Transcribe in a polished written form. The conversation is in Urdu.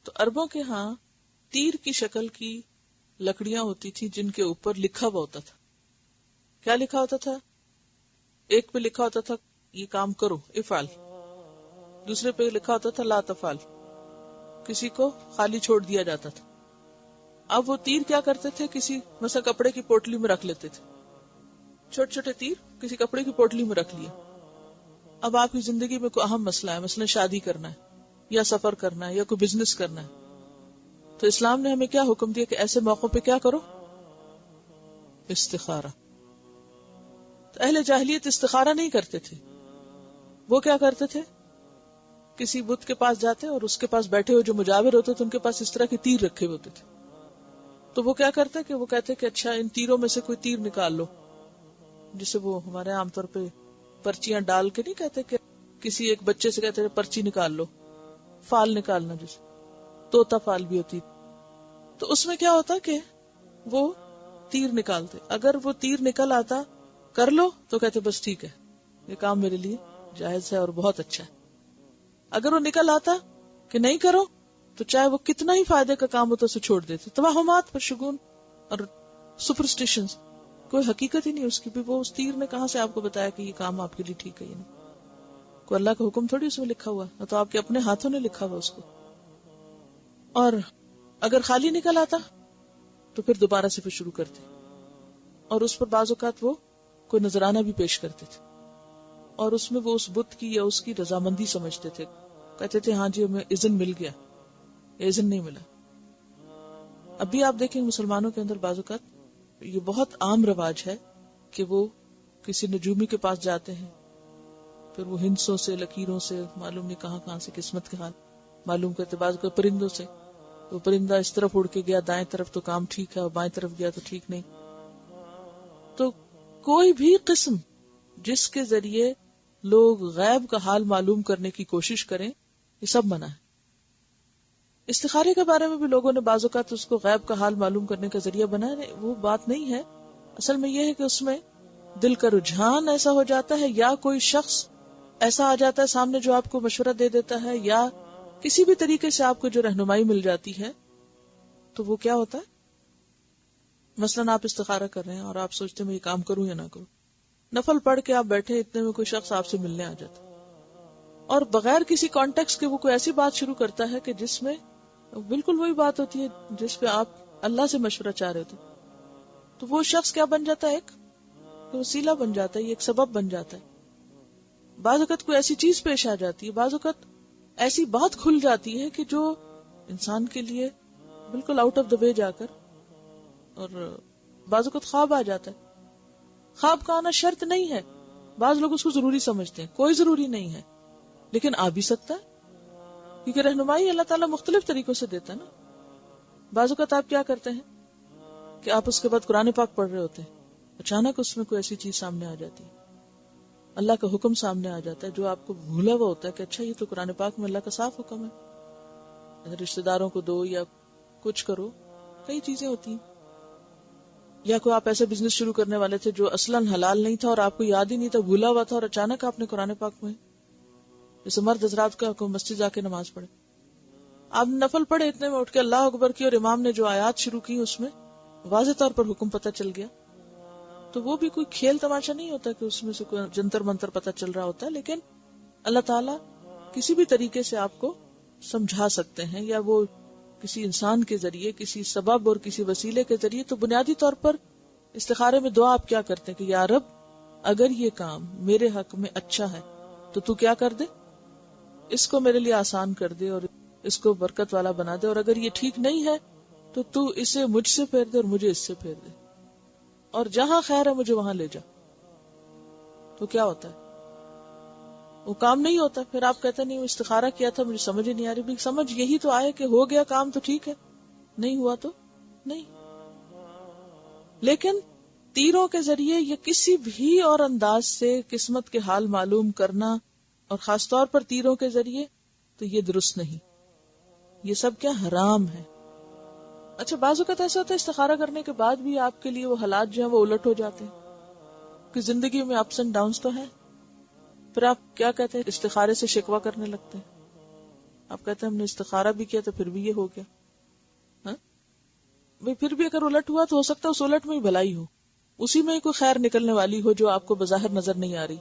تو عربوں کے ہاں تیر کی شکل کی لکڑیاں ہوتی تھی جن کے اوپر لکھا ہوا ہوتا تھا. کیا لکھا ہوتا تھا؟ ایک پہ لکھا ہوتا تھا یہ کام کرو افعل، دوسرے پہ لکھا ہوتا تھا لا تفعل، کسی کو خالی چھوڑ دیا جاتا تھا. اب وہ تیر کیا کرتے تھے، کسی مثلا کپڑے کی پوٹلی میں رکھ لیتے تھے، چھوٹے چھوٹے تیر کسی کپڑے کی پوٹلی میں رکھ لیا. اب آپ کی زندگی میں کوئی اہم مسئلہ ہے، مثلا شادی کرنا ہے یا سفر کرنا ہے یا کوئی بزنس کرنا ہے، تو اسلام نے ہمیں کیا حکم دیا کہ ایسے موقعوں پہ کیا کرو؟ استخارہ. تو اہل جاہلیت استخارہ نہیں کرتے تھے، وہ کیا کرتے تھے، کسی بت کے پاس جاتے اور اس کے پاس بیٹھے ہوئے جو مجاور ہوتے تھے ان کے پاس اس طرح کے تیر رکھے ہوتے تھے. تو وہ کیا کرتے کہ وہ کہتے کہ اچھا ان تیروں میں سے کوئی تیر نکال لو، جسے وہ ہمارے عام طور پہ پرچیاں ڈال کے نہیں کہتے کہ کسی ایک بچے سے کہتے پرچی نکال لو، فال نکالنا، جسے طوطا فال بھی ہوتی. تو اس میں کیا ہوتا کہ وہ تیر نکالتے، اگر وہ تیر نکل آتا کر لو تو کہتے بس ٹھیک ہے یہ کام میرے لیے جائز ہے اور بہت اچھا ہے. اگر وہ نکل آتا کہ نہیں کرو تو چاہے وہ کتنا ہی فائدے کا کام ہوتا اسے چھوڑ دیتے. توہمات پر شگون اور سپرسٹیشنز، کوئی حقیقت ہی نہیں اس کی بھی. وہ اس تیر نے کہاں سے آپ کو بتایا کہ یہ کام آپ کے لیے ٹھیک ہے یا نہیں؟ کوئی اللہ کا حکم تھوڑی اس میں لکھا ہوا ہے، تو آپ کے اپنے ہاتھوں نے لکھا ہوا اس کو. اور اگر خالی نکل آتا تو پھر دوبارہ سے پھر شروع کرتے، اور اس پر بعض اوقات وہ کوئی نذرانہ بھی پیش کرتے تھے، اور اس میں وہ اس بت کی یا اس کی رضامندی سمجھتے تھے، کہتے تھے ہاں جی ہمیں اذن مل گیا یا اذن نہیں ملا. ابھی آپ دیکھیں مسلمانوں کے اندر بعض اوقات یہ بہت عام رواج ہے کہ وہ کسی نجومی کے پاس جاتے ہیں، پھر وہ ہندسوں سے لکیروں سے معلوم نہیں کہاں کہاں سے قسمت کے حال معلوم کرتے. بعض کو پرندوں سے، وہ پرندہ اس طرف اڑ کے گیا دائیں طرف تو کام ٹھیک ہے، اور بائیں طرف گیا تو ٹھیک نہیں. تو کوئی بھی قسم جس کے ذریعے لوگ غیب کا حال معلوم کرنے کی کوشش کریں، یہ سب منع ہے. استخارے کے بارے میں بھی لوگوں نے بعض اوقات اس کو غیب کا حال معلوم کرنے کا ذریعہ بنایا، وہ بات نہیں ہے. اصل میں یہ ہے کہ اس میں دل کا رجحان ایسا ہو جاتا ہے، یا کوئی شخص ایسا آ جاتا ہے سامنے جو آپ کو مشورہ دے دیتا ہے، یا کسی بھی طریقے سے آپ کو جو رہنمائی مل جاتی ہے. تو وہ کیا ہوتا ہے، مثلاً آپ استخارہ کر رہے ہیں اور آپ سوچتے ہیں میں یہ کام کروں یا نہ کروں، نفل پڑھ کے آپ بیٹھے، اتنے میں کوئی شخص آپ سے ملنے آ جاتا اور بغیر کسی کانٹیکسٹ کے وہ کوئی ایسی بات شروع کرتا ہے کہ جس میں بالکل وہی بات ہوتی ہے جس پہ آپ اللہ سے مشورہ چاہ رہے تھے. تو وہ شخص کیا بن جاتا ہے، ایک وسیلہ بن جاتا ہے، یہ ایک سبب بن جاتا ہے. بعض اوقات کوئی ایسی چیز پیش آ جاتی ہے، بعض اوقات ایسی بات کھل جاتی ہے کہ جو انسان کے لیے بالکل آؤٹ آف دا وے جا کر، اور بعض اوقات خواب آ جاتا ہے. خواب کا آنا شرط نہیں ہے، بعض لوگ اس کو ضروری سمجھتے ہیں، کوئی ضروری نہیں ہے، لیکن آ بھی سکتا ہے کیونکہ رہنمائی اللہ تعالیٰ مختلف طریقوں سے دیتا ہے نا. بعض اوقات آپ کیا کرتے ہیں کہ آپ اس کے بعد قرآن پاک پڑھ رہے ہوتے ہیں، اچانک اس میں کوئی ایسی چیز سامنے آ جاتی ہے، اللہ کا حکم سامنے آ جاتا ہے جو آپ کو بھولا ہوا ہوتا ہے کہ اچھا یہ تو قرآن پاک میں اللہ کا صاف حکم ہے، رشتہ داروں کو دو یا کچھ کرو، کئی چیزیں ہوتی ہیں. یا کوئی آپ ایسے بزنس شروع کرنے والے تھے جو اصلاً حلال نہیں تھا اور آپ کو یاد ہی نہیں تھا، بھولا ہوا تھا، اور اچانک آپ نے قرآن پاک میں جیسے مرد حضرات کا حکم مسجد جا کے نماز پڑھے، آپ نفل پڑھے، اتنے میں اٹھ کے اللہ اکبر کی اور امام نے جو آیات شروع کی اس میں واضح طور پر حکم پتہ چل گیا. تو وہ بھی کوئی کھیل تماشا نہیں ہوتا کہ اس میں سے کوئی جنتر منتر پتہ چل رہا ہوتا ہے، لیکن اللہ تعالیٰ کسی بھی طریقے سے آپ کو سمجھا سکتے ہیں، یا وہ کسی انسان کے ذریعے، کسی سبب اور کسی وسیلے کے ذریعے. تو بنیادی طور پر استخارے میں دعا آپ کیا کرتے ہیں کہ یا رب اگر یہ کام میرے حق میں اچھا ہے تو کیا کر دے، اس کو میرے لیے آسان کر دے اور اس کو برکت والا بنا دے، اور اگر یہ ٹھیک نہیں ہے تو اسے مجھ سے پھیر دے اور مجھے اس سے پھیر دے، اور جہاں خیر ہے مجھے وہاں لے جا. تو کیا ہوتا ہے، وہ کام نہیں ہوتا. پھر آپ کہتے نہیں وہ استخارہ کیا تھا مجھے سمجھ ہی نہیں آ رہی. سمجھ یہی تو آئے کہ ہو گیا کام تو ٹھیک ہے، نہیں ہوا تو نہیں. لیکن تیروں کے ذریعے یا کسی بھی اور انداز سے قسمت کے حال معلوم کرنا، اور خاص طور پر تیروں کے ذریعے، تو یہ درست نہیں، یہ سب کیا حرام ہے. اچھا بعض اوقات ایسا ہوتا ہے استخارہ کرنے کے بعد بھی آپ کے لیے وہ حالات جو ہیں وہ الٹ ہو جاتے ہیں کہ زندگی میں اپس اینڈ ڈاؤنس تو ہیں، پھر آپ کیا کہتے ہیں استخارے سے شکوہ کرنے لگتے ہیں. آپ کہتے ہیں ہم نے استخارہ بھی کیا تو پھر بھی یہ ہو گیا. ہاں بھئی پھر بھی اگر الٹ ہوا تو ہو سکتا ہے اس الٹ میں ہی بھلائی ہو، اسی میں ہی کوئی خیر نکلنے والی ہو جو آپ کو بظاہر نظر نہیں آ رہی.